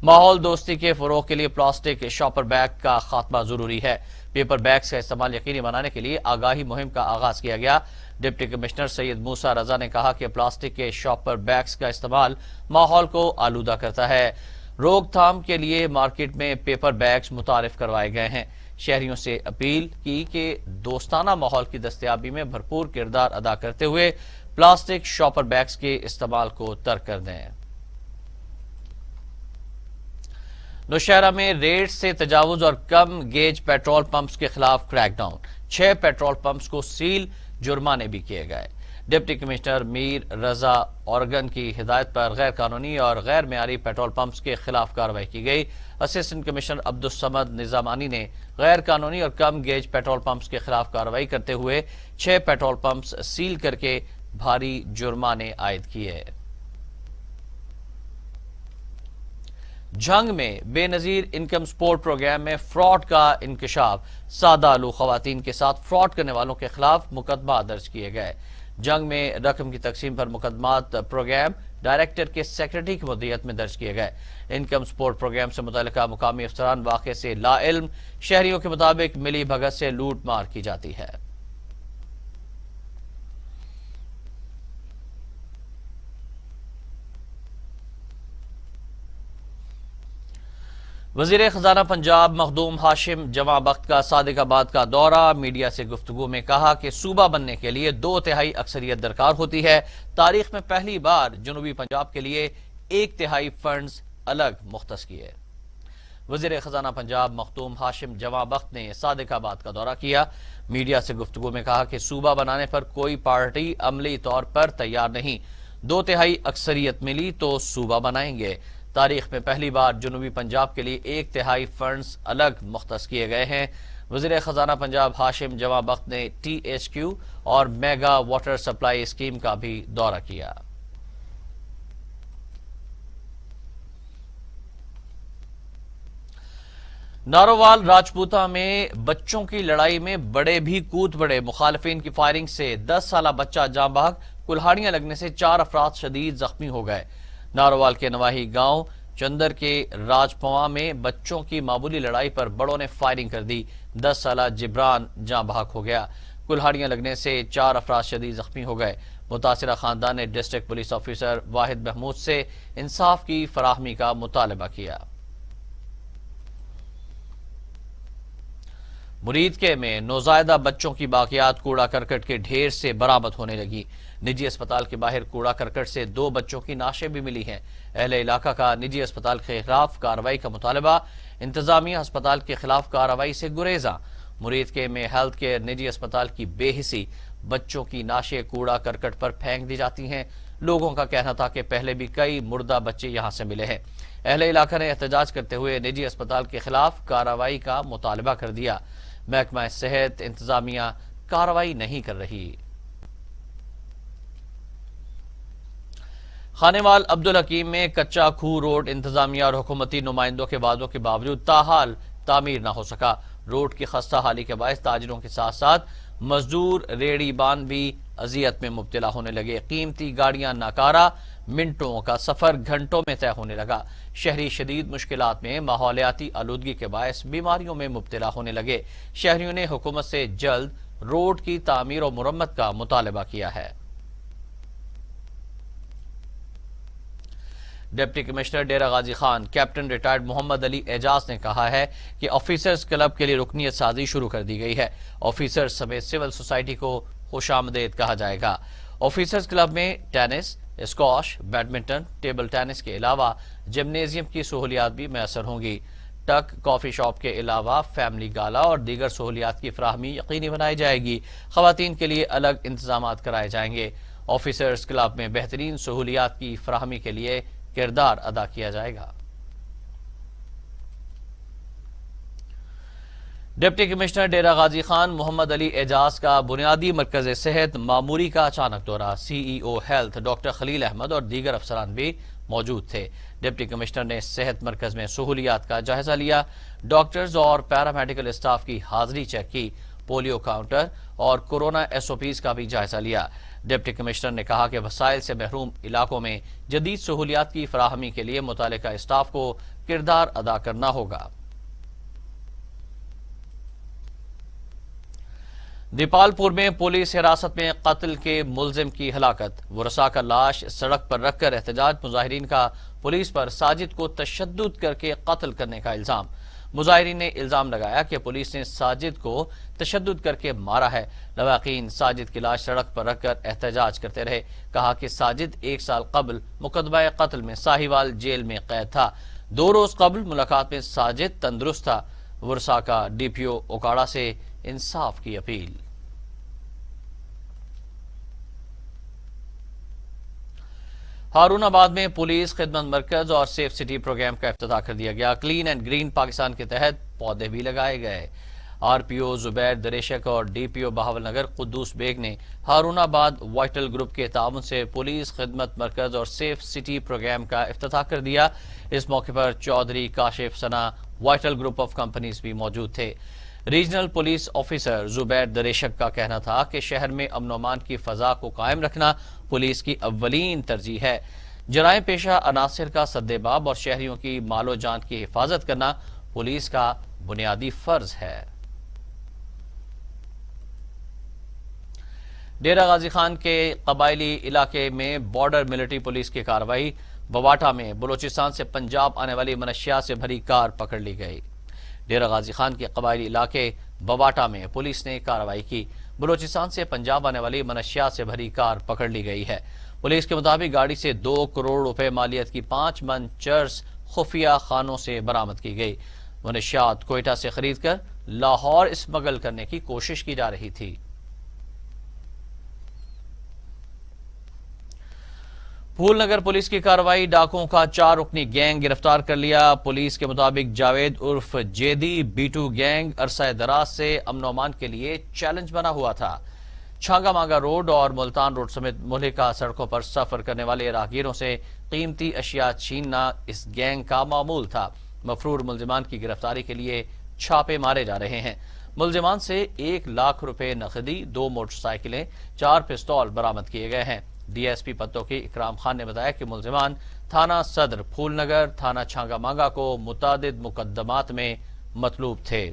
ماحول دوستی کے فروغ کے لیے پلاسٹک شاپر بیگ کا خاتمہ ضروری ہے۔ پیپر بیگز کا استعمال یقینی بنانے کے لیے آگاہی مہم کا آغاز کیا گیا۔ ڈپٹی کمشنر سید موسیٰ رضا نے کہا کہ پلاسٹک کے شاپر بیگز کا استعمال ماحول کو آلودہ کرتا ہے۔ روک تھام کے لیے مارکیٹ میں پیپر بیگز متعارف کروائے گئے ہیں۔ شہریوں سے اپیل کی کہ دوستانہ ماحول کی دستیابی میں بھرپور کردار ادا کرتے ہوئے پلاسٹک شاپر بیگز کے استعمال کو ترک کر دیں۔ نوشہرہ میں ریٹ سے تجاوز اور کم گیج پیٹرول پمپس کے خلاف کریک ڈاؤن، 6 پیٹرول پمپس کو سیل، جرمانے بھی کیے گئے۔ ڈپٹی کمشنر میر رضا اورگن کی ہدایت پر غیر قانونی اور غیر معیاری پیٹرول پمپس کے خلاف کارروائی کی گئی۔ اسسٹنٹ کمشنر عبدالصمد نظامانی نے غیر قانونی اور کم گیج پیٹرول پمپس کے خلاف کارروائی کرتے ہوئے 6 پیٹرول پمپس سیل کر کے بھاری جرمانے عائد کیے۔ جھنگ میں بے نظیر انکم سپورٹ پروگرام میں فراڈ کا انکشاف، سادہ آلو خواتین کے ساتھ فراڈ کرنے والوں کے خلاف مقدمہ درج کیے گئے۔ جنگ میں رقم کی تقسیم پر مقدمات پروگرام ڈائریکٹر کے سیکرٹری کی مدیریت میں درج کیے گئے۔ انکم سپورٹ پروگرام سے متعلقہ مقامی افسران واقعے سے لا علم، شہریوں کے مطابق ملی بھگت سے لوٹ مار کی جاتی ہے۔ وزیر خزانہ پنجاب مخدوم ہاشم جمع بخت کا صادق آباد کا دورہ، میڈیا سے گفتگو میں کہا کہ صوبہ بننے کے لیے 2/3 اکثریت درکار ہوتی ہے۔ تاریخ میں پہلی بار جنوبی پنجاب کے لیے 1/3 فنڈز الگ مختص کیے۔ وزیر خزانہ پنجاب مخدوم ہاشم جمع بخت نے صادق آباد کا دورہ کیا۔ میڈیا سے گفتگو میں کہا کہ صوبہ بنانے پر کوئی پارٹی عملی طور پر تیار نہیں، 2/3 اکثریت ملی تو صوبہ بنائیں گے۔ تاریخ میں پہلی بار جنوبی پنجاب کے لیے 1/3 فنڈز الگ مختص کیے گئے ہیں۔ وزیر خزانہ پنجاب ہاشم جمع بخت نے THQ اور میگا واٹر سپلائی اسکیم کا بھی دورہ کیا۔ نارووال راجپوتہ میں بچوں کی لڑائی میں بڑے بھی کود پڑے، مخالفین کی فائرنگ سے 10 سالہ بچہ جاں بحق، کلہاڑیاں لگنے سے 4 افراد شدید زخمی ہو گئے۔ نارووال کے نواحی گاؤں چندر کے راجپواں میں بچوں کی معمولی لڑائی پر بڑوں نے فائرنگ کر دی، 10 سالہ جبران جاں بحق ہو گیا۔ کلہاڑیاں لگنے سے 4 افراد شدید زخمی ہو گئے۔ متاثرہ خاندان نے ڈسٹرکٹ پولیس آفیسر واحد محمود سے انصاف کی فراہمی کا مطالبہ کیا۔ مریدکے میں نوزائیدہ بچوں کی باقیات کوڑا کرکٹ کے ڈھیر سے برآمد ہونے لگی۔ نجی اسپتال کے باہر کوڑا کرکٹ سے 2 بچوں کی نعشیں بھی ملی ہیں۔ اہل علاقہ کا نجی اسپتال کے خلاف کارروائی کا مطالبہ، انتظامیہ اسپتال کے خلاف کارروائی سے گریزاں۔ مریدکے میں ہیلتھ کیئر نجی اسپتال کی بے حسی، بچوں کی نعشیں کوڑا کرکٹ پر پھینک دی جاتی ہیں۔ لوگوں کا کہنا تھا کہ پہلے بھی کئی مردہ بچے یہاں سے ملے ہیں۔ اہل علاقہ نے احتجاج کرتے ہوئے نجی اسپتال کے خلاف کارروائی کا مطالبہ کر دیا۔ محکمہ صحت انتظامیہ کارروائی نہیں کر رہی۔ خانیوال عبدالحکیم میں کچا کھو روڈ انتظامیہ اور حکومتی نمائندوں کے وعدوں کے باوجود تاحال تعمیر نہ ہو سکا۔ روڈ کی خستہ حالی کے باعث تاجروں کے ساتھ ساتھ مزدور ریڑی بان بھی اذیت میں مبتلا ہونے لگے۔ قیمتی گاڑیاں ناکارہ، منٹوں کا سفر گھنٹوں میں طے ہونے لگا۔ شہری شدید مشکلات میں، ماحولیاتی آلودگی کے باعث بیماریوں میں مبتلا ہونے لگے۔ شہریوں نے حکومت سے جلد روڈ کی تعمیر و مرمت کا مطالبہ کیا ہے۔ Deputy commissioner Dera Ghazi Khan captain retired محمد علی اعجاز نے کہا ہے کہ آفیسرز کلب کے لیے رکنیت سازی شروع کر دی گئی ہے. آفیسرز سمیت سول سوسائٹی کو خوش آمدید کہا جائے گا. آفیسرز کلب میں tennis, squash, badminton, table tennis کے علاوہ جمنیزیم کی سہولیات بھی میسر ہوں گی. ٹک کافی شاپ کے علاوہ فیملی گالا اور دیگر سہولیات کی فراہمی یقینی بنائی جائے گی. خواتین کے لیے الگ انتظامات کرائے جائیں گے. آفیسرز کلب میں بہترین سہولیات کی فراہمی کے لیے کردار ادا کیا جائے گا. ڈپٹی کمشنر ڈیرہ غازی خان محمد علی اعجاز کا بنیادی مرکز صحت معموری کا اچانک دورہ. سی ای او ہیلتھ ڈاکٹر خلیل احمد اور دیگر افسران بھی موجود تھے. ڈپٹی کمشنر نے صحت مرکز میں سہولیات کا جائزہ لیا. ڈاکٹرز اور پیرامیڈیکل اسٹاف کی حاضری چیک کی. پولیو کاؤنٹر اور کورونا ایس او پیز کا بھی جائزہ لیا. ڈپٹی کمشنر نے کہا کہ وسائل سے محروم علاقوں میں جدید سہولیات کی فراہمی کے لیے متعلقہ اسٹاف کو کردار ادا کرنا ہوگا. دیپال پور میں پولیس حراست میں قتل کے ملزم کی ہلاکت. ورثاء کا لاش سڑک پر رکھ کر احتجاج مظاہرین کا پولیس پر ساجد کو تشدد کر کے قتل کرنے کا الزام. مظاہرین نے الزام لگایا کہ پولیس نے ساجد کو تشدد کر کے مارا ہے. لواحقین ساجد کی لاش سڑک پر رکھ کر احتجاج کرتے رہے. کہا کہ ساجد 1 سال قبل مقدمہ قتل میں ساہیوال جیل میں قید تھا. 2 روز قبل ملاقات میں ساجد تندرست تھا. ورثاء کا ڈی پی او اوکاڑا سے انصاف کی اپیل. ہارون آباد میں پولیس خدمت مرکز اور سیف سٹی پروگرام کا افتتاح کر دیا گیا. کلین اینڈ گرین پاکستان کے تحت پودے بھی لگائے گئے. آر پی او زبیر دریشک اور ڈی پی او بہاول نگر قدوس بیگ نے ہارون آباد وائٹل گروپ کے تعاون سے پولیس خدمت مرکز اور سیف سٹی پروگرام کا افتتاح کر دیا. اس موقع پر چودھری کاشف ثنا وائٹل گروپ آف کمپنیز بھی موجود تھے. ریجنل پولیس آفیسر زبیر دریشک کا کہنا تھا کہ شہر میں امن و امان کی فضا کو قائم رکھنا پولیس کی اولین ترجیح ہے. جرائم پیشہ عناصر کا سدباب اور شہریوں کی مال و جان کی حفاظت کرنا پولیس کا بنیادی فرض ہے. ڈیرہ غازی خان کے قبائلی علاقے میں بارڈر ملٹری پولیس کی کارروائی. بواٹا میں بلوچستان سے پنجاب آنے والی منشیات سے بھری کار پکڑ لی گئی. ڈیرہ غازی خان کے قبائلی علاقے بواٹا میں پولیس نے کارروائی کی. بلوچستان سے پنجاب آنے والی منشیات سے بھری کار پکڑ لی گئی ہے. پولیس کے مطابق گاڑی سے 2 کروڑ روپے مالیت کی 5 من چرس خفیہ خانوں سے برآمد کی گئی. منشیات کوئٹہ سے خرید کر لاہور اسمگل کرنے کی کوشش کی جا رہی تھی. پھول نگر پولیس کی کارروائی. ڈاکوں کا 4 رکنی گینگ گرفتار کر لیا. پولیس کے مطابق جاوید عرف جیدی بیٹو گینگ عرصہ دراز سے امن و امان کے لیے چیلنج بنا ہوا تھا. چھانگا مانگا روڈ اور ملتان روڈ سمیت ملحقہ سڑکوں پر سفر کرنے والے راہگیروں سے قیمتی اشیاء چھیننا اس گینگ کا معمول تھا. مفرور ملزمان کی گرفتاری کے لیے چھاپے مارے جا رہے ہیں. ملزمان سے 1 لاکھ روپے نقدی، 2 موٹر سائیکلیں، 4 پستول برآمد کیے گئے ہیں. ڈی ایس پی پتوں کی اکرام خان نے بتایا کہ ملزمان تھانہ صدر پھول نگر، تھانہ چھانگا مانگا کو متعدد مقدمات میں مطلوب تھے.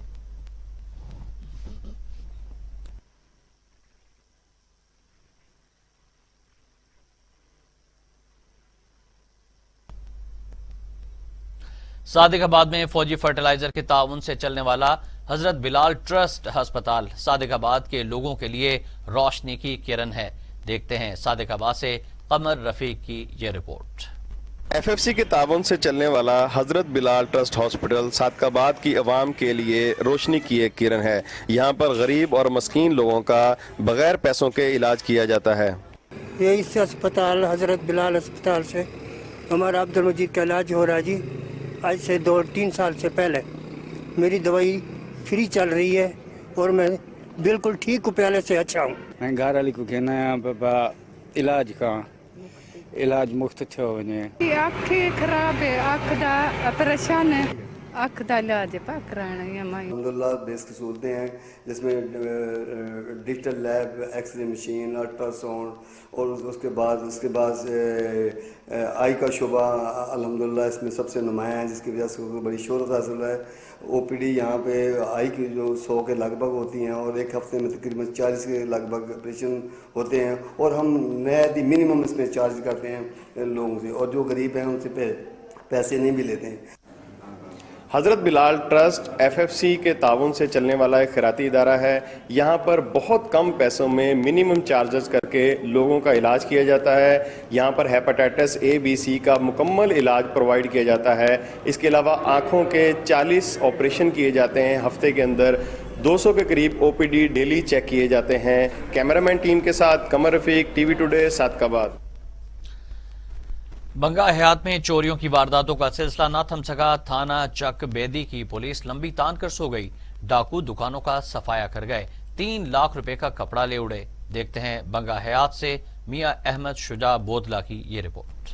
صادق آباد میں فوجی فرٹیلائزر کے تعاون سے چلنے والا حضرت بلال ٹرسٹ ہسپتال صادق آباد کے لوگوں کے لیے روشنی کی کرن ہے. دیکھتے ہیں صادق آباد سے قمر رفیق کی یہ رپورٹ. ایف ایف سی کے تعاون سے چلنے والا حضرت بلال ٹرسٹ ہاسپٹل صادق آباد کی عوام کے لیے روشنی کی ایک کرن ہے. یہاں پر غریب اور مسکین لوگوں کا بغیر پیسوں کے علاج کیا جاتا ہے. یہ اس اسپتال حضرت بلال اسپتال سے ہمارا عبد المجید کا علاج ہو رہا ہے جی. آج سے 2-3 سال سے پہلے میری دوائی فری چل رہی ہے اور میں بالکل ٹھیک پہلے سے اچھا ہوں. میں گھر والی کو کہنا ہے بابا علاج کا علاج مفت تھو ونے. آنکھ خراب ہے، آنکھ دا آپریشن ہے. अख का इलाज पा कराना है माई अलहमदुलिल्लाह बेस की सहूलतें हैं जिसमें digital lab, x-ray machine, ultrasound और उसके बाद आई का शुबा अल्हम्दुलिल्लाह इसमें सबसे नुमाया है, जिसकी वजह से बड़ी शोहरत हासिल है। ओपीडी यहाँ पे आई की जो 100 के लगभग होती हैं और एक हफ्ते में तकरीबन 40 के लगभग ऑपरेशन होते हैं और हम नया मिनिमम इसमें चार्ज करते हैं लोगों से, और जो गरीब हैं उनसे पैसे नहीं भी लेते हैं। हज़रत बिलाल ट्रस्ट FFC के ताउन से चलने वाला एक खैराती इदारा है। यहाँ पर बहुत कम पैसों में मिनिमम चार्जेस करके लोगों का इलाज किया जाता है। यहाँ पर हेपेटाइटिस A, B, C का मुकम्मल इलाज प्रोवाइड किया जाता है। इसके अलावा आँखों के 40 ऑपरेशन किए जाते हैं हफ्ते के अंदर। 200 के करीब OPD डेली चेक किए जाते हैं। कैमरामैन टीम के साथ कमर रफीक, TV टुडे, सादकाबाद। बंगा हयात में चोरियों की वारदातों का सिलसिला न थम सका। थाना चक बेदी की पुलिस लंबी तान कर सो गई। डाकू दुकानों का सफाया कर गए। 3 लाख रुपए का कपड़ा ले उड़े। देखते हैं बंगा हयात से मियां अहमद शुजा बोदला की ये रिपोर्ट।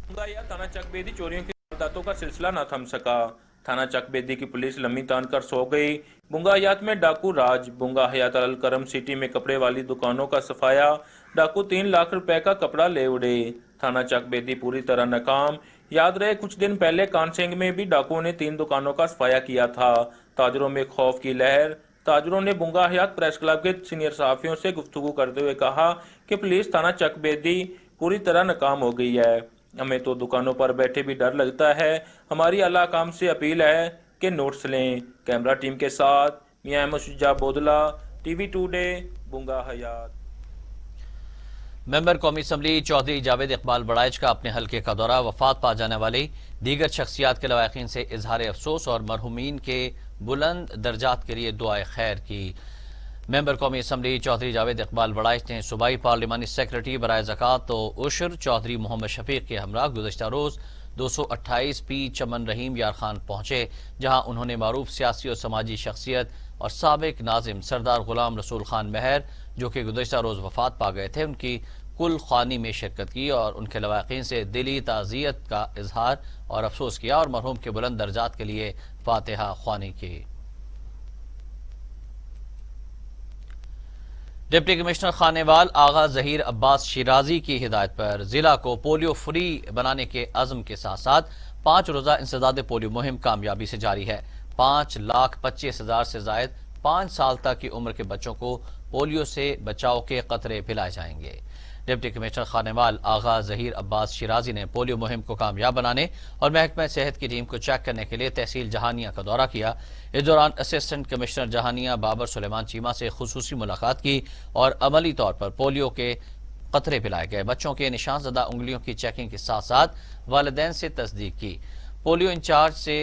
बंगा हयात थाना चक बेदी चोरियों की वारदातों का सिलसिला न थम सका। थाना चक बेदी की पुलिस लंबी तान कर सो गई। बुंगा हयात में डाकू राज। बुंगा हयात अल करम सिटी में कपड़े वाली दुकानों का सफाया। डाकू 3 लाख रुपए का कपड़ा ले उड़े। थाना चक बेदी पूरी तरह नाकाम। याद रहे कुछ दिन पहले कानसेंग में भी डाकुओं ने 3 दुकानों का सफाया किया था। ताजरों में खौफ की लहर। ताजरों ने बुंगा हयात प्रेस क्लब के सीनियर सहाफियों से गुफ्तगू करते हुए कहा कि पुलिस थाना चक बेदी पूरी तरह नाकाम हो गई है। हमें तो दुकानों पर बैठे भी डर लगता है। हमारी आला काम से अपील है कि नोट्स लें। कैमरा टीम के साथ मियां अहमद शुजा बोदला, TV टुडे, बुंगा हयात। मेंबर कौमी असम्बली चौधरी जावेद इकबाल बड़ाइच का अपने हल्के का दौरा। वफात पा जाने वाली दीगर शख्सियात के लवाकिन से इजहार अफसोस और मरहूमीन के बुलंद दर्जात के लिए दुआए खैर की। मेंबर कौमी असम्बली चौधरी जावेद इकबाल बड़ाइच ने सूबाई पार्लिमानी सेक्रेटरी बराए ज़कात तो उशर चौधरी मोहम्मद शफीक के हमरा गुज़श्ता रोज़ 228 P चमन रहीम यार खान पहुंचे, जहां उन्होंने मारूफ सियासी और समाजी शख्सियत और साबिक नाजिम सरदार गुलाम रसूल खान महर, जो कि गुज़श्ता रोज़ वफात पा गए थे, उनकी कुल ख़ानी में शिरकत की और उनके लवाकिन से दिली ताज़ियत का इजहार और अफसोस किया और मरहूम के बुलंद दर्जात के लिए फातिहा ख़्वानी की। डिप्टी कमिश्नर खानेवाल आगा ज़हीर अब्बास शिराजी की हिदायत पर जिला को पोलियो फ्री बनाने के अज़्म के साथ साथ 5 रोज़ा इंसदाद पोलियो मुहिम कामयाबी से जारी है। 5,25,000 से जायद 5 साल तक की उम्र के बच्चों को पोलियो से बचाव के कतरे पिलाए जाएंगे। डिप्टी कमिश्नर खानेवाल आगा ज़हीर अब्बास शिराजी ने पोलियो मुहिम को कामयाब बनाने और महकमा सेहत की टीम को चेक करने के लिए तहसील जहानिया का दौरा किया। इस दौरान असिस्टेंट कमिश्नर जहानिया बाबर सुलेमान चीमा से खुसूसी मुलाकात की और अमली तौर पर पोलियो के कतरे पिलाए गए। बच्चों के निशानज़दा उंगलियों की चेकिंग के साथ साथ वालिदैन से तस्दीक की। पोलियो इंचार्ज से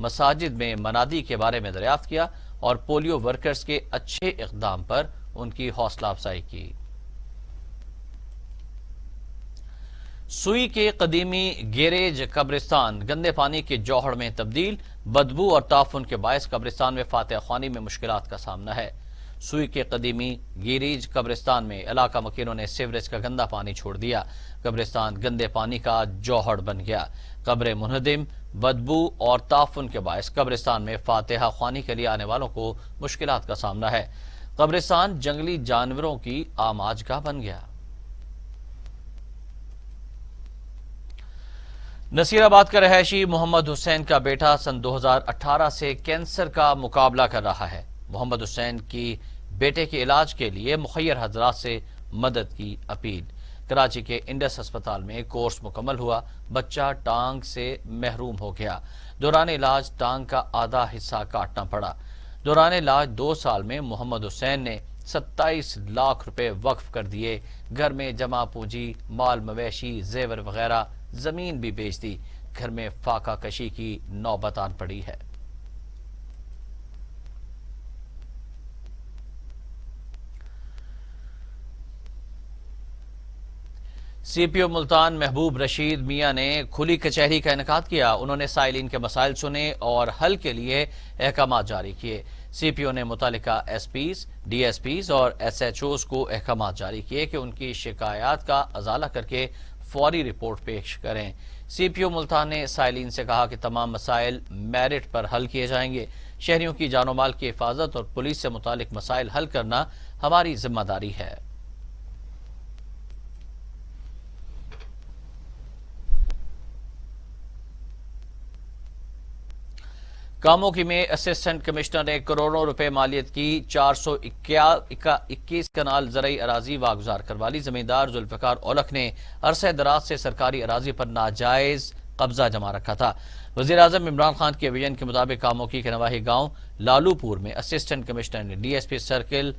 मसाजिद में मनादी के बारे में दरियाफ्त किया और पोलियो वर्कर्स के अच्छे इक़दाम पर उनकी हौसला अफजाई की। सुई के कदीमी गैरेज कब्रिस्तान गंदे पानी के जौहड़ में तब्दील। बदबू और ताफुन के बायस कब्रिस्तान में फातिहा ख्वानी में मुश्किलात का सामना है। सुई के कदीमी गैरेज कब्रिस्तान में इलाका मकीनों ने सीवरेज का गंदा पानी छोड़ दिया। कब्रिस्तान गंदे पानी का जौहड़ बन गया। कब्र मुनहदिम, बदबू और ताफुन के बायस कब्रिस्तान में फातिहा ख्वानी के लिए आने वालों को मुश्किलात का सामना है। कब्रिस्तान जंगली जानवरों की आमाजगाह बन गया। नसीराबाद का रहायशी मोहम्मद हुसैन का बेटा सन 2018 से कैंसर का मुकाबला कर रहा है। मोहम्मद हुसैन की बेटे के इलाज के लिए मुखय्यर हजरात से मदद की अपील। कराची के इंडस अस्पताल में कोर्स मुकम्मल हुआ। बच्चा टांग से महरूम हो गया। दौरान इलाज टांग का आधा हिस्सा काटना पड़ा। दौरान इलाज 2 साल में मोहम्मद हुसैन ने 27 लाख रुपए वक्फ कर दिए। घर में जमा पूंजी, माल मवेशी, जेवर वगैरह, जमीन भी बेच दी। घर में फाका कशी की नौबत आन पड़ी है। CPO मुल्तान महबूब रशीद मियां ने खुली कचहरी का इनेकाद किया। उन्होंने साइलिन के मसाइल सुने और हल के लिए अहकाम जारी किए। CPO ने मुतालिका SPs, DSPs और SHOs को अहकाम जारी किए कि उनकी शिकायत का अजाला करके फौरी रिपोर्ट पेश करें। CPO मुल्तान ने साइलिन से कहा कि तमाम मसाइल मेरिट पर हल किए जाएंगे। शहरियों की जानो माल की हिफाजत और पुलिस से मुतालिक मसाइल हल करना हमारी जिम्मेदारी है। कामोकी में असिस्टेंट कमिश्नर ने करोड़ों रुपए मालियत की 421 कनाल ज़रई अराजी वागुजार करवा ली। जमींदार जुल्फ़िकार औलख ने अरसे दराज से सरकारी अराजी पर नाजायज कब्जा जमा रखा था। वज़ीर आज़म इमरान खान के विजन के मुताबिक कामोकी के नवाही गांव लालूपुर में असिस्टेंट कमिश्नर ने DSP सर्किल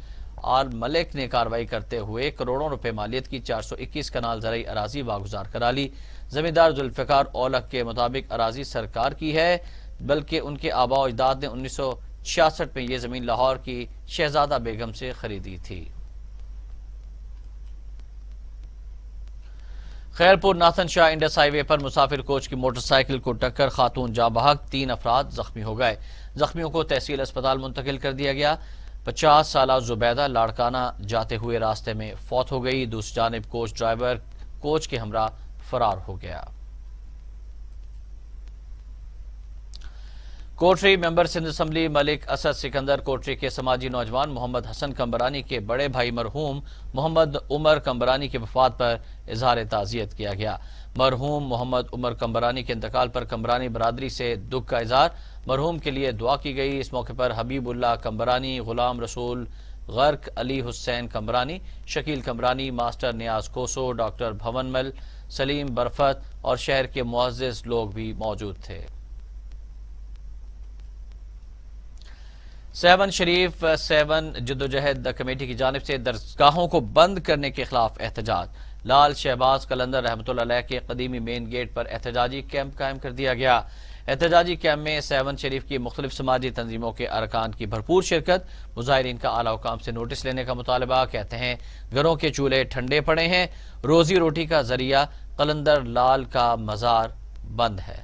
आर मलिक ने कार्रवाई करते हुए करोड़ों रुपए मालियत की 421 कनाल ज़रई अराजी वागुजार करा ली। जमींदार जुल्फ़िकार औलख के मुताबिक अराजी सरकार की है, बल्कि उनके आबा अजदाद ने 1966 में ये जमीन लाहौर की शहजादा बेगम से खरीदी थी। Khairpur Nathan Shah Indus highway पर मुसाफिर कोच की मोटरसाइकिल को टक्कर खातून जाँ बहक, 3 अफराद जख्मी हो गए। जख्मियों को तहसील अस्पताल मुंतकिल कर दिया गया। 50 साला जुबैदा लाड़काना जाते हुए रास्ते में फौत हो गई। दूसरी जानिब कोच ड्राइवर कोच के हमरा फरार हो गया। कोटरी मेंबर सिंध असम्बली मलिक असद सिकंदर कोटरी के समाजी नौजवान मोहम्मद हसन कंबरानी के बड़े भाई मरहूम मोहम्मद उमर कंबरानी की वफात पर इजहार ताज़ियत किया गया। मरहूम मोहम्मद उमर कंबरानी के इंतकाल पर कंबरानी बरादरी से दुख का इजहार, मरहूम के लिए दुआ की गई। इस मौके पर हबीबुल्लाह कंबरानी, गुलाम रसूल गर्क, अली हुसैन कंबरानी, शकील कंबरानी, मास्टर नियाज कोसो, डॉक्टर भवनमल, सलीम बरफत और शहर के मुअज़्ज़िज़ लोग भी मौजूद थे। 7 शरीफ 7 जद्दोजहद कमेटी की जानिब से दरगाहों को बंद करने के खिलाफ एहतजाज। लाल शहबाज कलंदर रहमतुल्लाह अलैह के कदीमी मेन गेट पर एहतजाजी कैंप कायम कर दिया गया। एहतजाजी कैंप में 7 शरीफ की मुख्तलिफ समाजी तंजीमों के अरकान की भरपूर शिरकत। मुजाहिरीन का आला हुकाम से नोटिस लेने का मुतालबा। कहते हैं घरों के चूल्हे ठंडे पड़े हैं, रोजी रोटी का जरिया कलंदर लाल का मजार बंद है।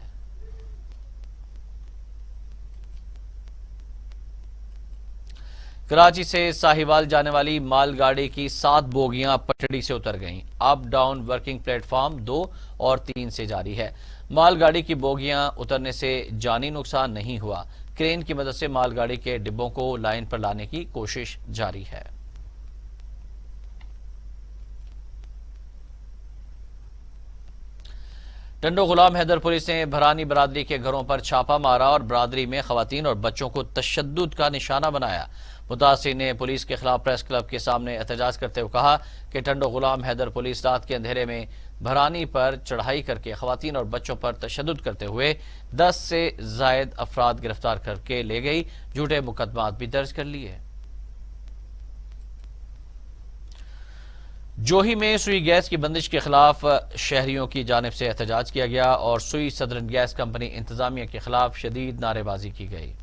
कराची से साहिवाल जाने वाली मालगाड़ी की 7 बोगियां पटड़ी से उतर गईं। अप डाउन वर्किंग प्लेटफॉर्म 2 और 3 से जारी है। मालगाड़ी की बोगियां उतरने से जानी नुकसान नहीं हुआ। क्रेन की मदद से मालगाड़ी के डिब्बों को लाइन पर लाने की कोशिश जारी है। टंडो गुलाम हैदर पुलिस ने भरानी बरादरी के घरों पर छापा मारा और बरादरी में खवातीन और बच्चों को तशद्दुद का निशाना बनाया। मुतासिर ने पुलिस के खिलाफ प्रेस क्लब के सामने एहतजाज करते हुए कहा कि टंडो गुलाम हैदर पुलिस रात के अंधेरे में भरानी पर चढ़ाई करके खवातीन और बच्चों पर तशद्दुद करते हुए 10 से जायद अफराद गिरफ्तार करके ले गई। झूठे मुकदमात भी दर्ज कर लिए। जोही में सुई गैस की बंदिश के खिलाफ शहरियों की जानिब से एहतजाज किया गया और सुई सदरन गैस कंपनी इंतजामिया के खिलाफ शदीद नारेबाजी की गई।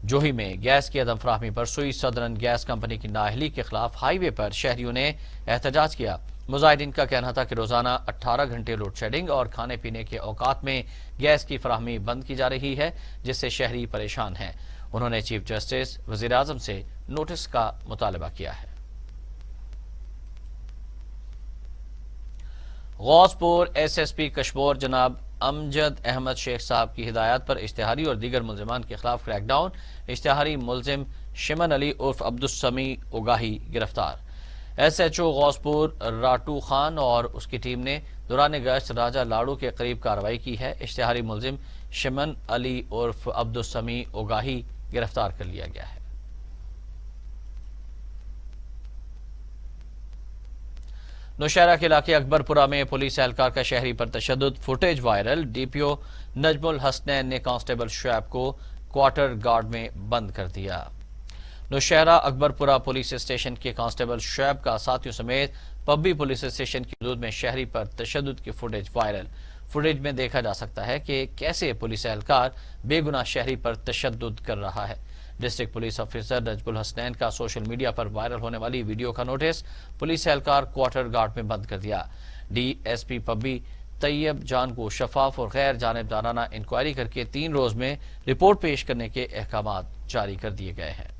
जोही में गैस की अदम फराहमी पर सुई सदरन गैस कंपनी की नाअहली के खिलाफ हाईवे पर शहरियों ने एहतजाज किया। मुजाहिदीन का कहना था कि रोजाना 18 घंटे लोड शेडिंग और खाने पीने के औकात में गैस की फराहमी बंद की जा रही है, जिससे शहरी परेशान हैं। उन्होंने चीफ जस्टिस वजीर आजम से नोटिस का मुतालबा किया है। गौसपुर SSP कशमोर जनाब अमजद अहमद शेख साहब की हिदायत पर इश्तिहारी और दीगर मुलजिमान के खिलाफ क्रैकडाउन। इश्तिहारी मुलजिम शिमन अली उर्फ अब्दुस्समी उगाही गिरफ्तार। SHO गौसपुर राटू खान और उसकी टीम ने दौरान गश्त राजा लाड़ू के करीब कार्रवाई की है। इश्तिहारी मुलजिम शिमन अली उर्फ अब्दुस्समी उगाही गिरफ्तार कर लिया गया है। नौशहरा के इलाके अकबरपुरा में पुलिस एहलकार का शहरी पर तशद्दुद, footage viral. DPO Najmul Hasnain ने कांस्टेबल शुएब को क्वार्टर गार्ड में बंद कर दिया। नौशहरा अकबरपुरा पुलिस स्टेशन के कांस्टेबल शुएब का साथियों समेत पब्बी पुलिस स्टेशन की हदूद में शहरी पर तशद्दुद की फुटेज वायरल। फुटेज में देखा जा सकता है कि कैसे पुलिस एहलकार बेगुनाह शहरी पर तशद्दुद कर रहा है। District police officer Najmul Hasnain का सोशल मीडिया पर वायरल होने वाली वीडियो का नोटिस पुलिस एहलकार क्वार्टर गार्ड में बंद कर दिया। DSP पब्बी तैयब जान को शफाफ और गैर जानिबदाराना इंक्वायरी करके 3 रोज में रिपोर्ट पेश करने के अहकामात जारी कर दिए गए हैं।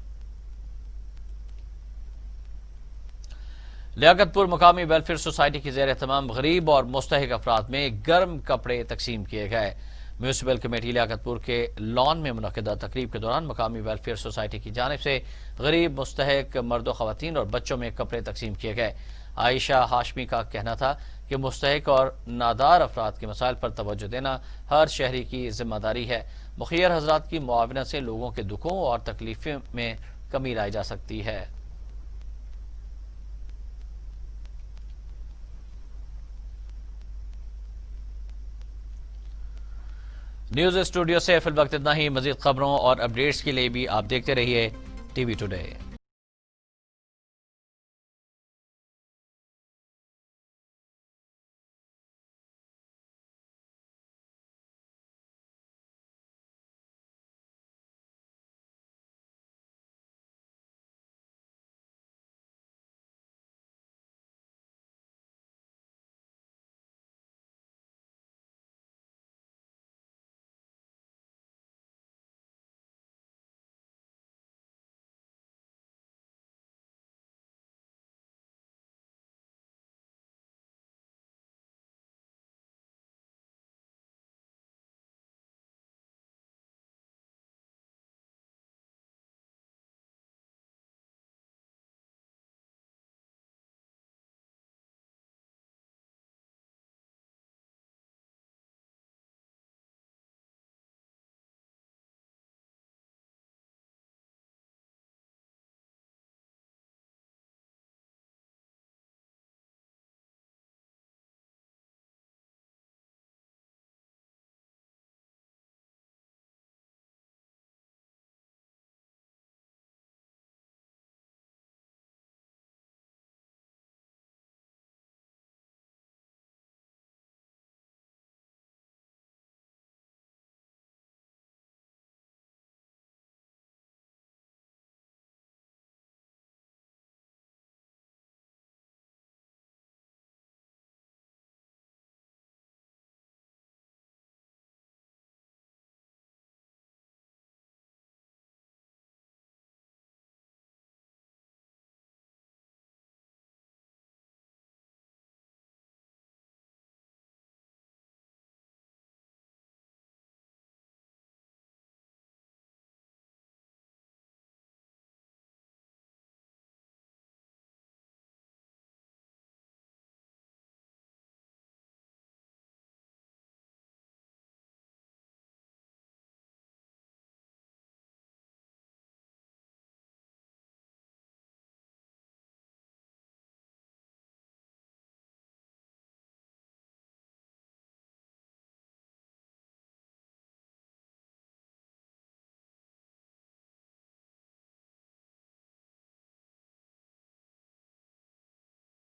لیاقتپور مقامی ویلفیئر سوسائٹی کی زیر اہتمام غریب اور مستحق افراد میں گرم کپڑے تقسیم کیے گئے۔ میونسپل کمیٹی لیاقتپور کے لان میں منعقدہ تقریب کے دوران مقامی ویلفیئر سوسائٹی کی جانب سے غریب مستحق مرد و خواتین اور بچوں میں کپڑے تقسیم کیے گئے۔ عائشہ ہاشمی کا کہنا تھا کہ مستحق اور نادار افراد کے مسائل پر توجہ دینا ہر شہری کی ذمہ داری ہے۔ مخیر حضرات کی معاونت سے لوگوں کے دکھوں اور تکلیفوں میں کمی لائی جا سکتی ہے۔ نیوز اسٹوڈیو سے فی الوقت اتنا ہی۔ مزید خبروں اور اپڈیٹس کے لیے بھی آپ دیکھتے رہیے ٹی وی ٹوڈے۔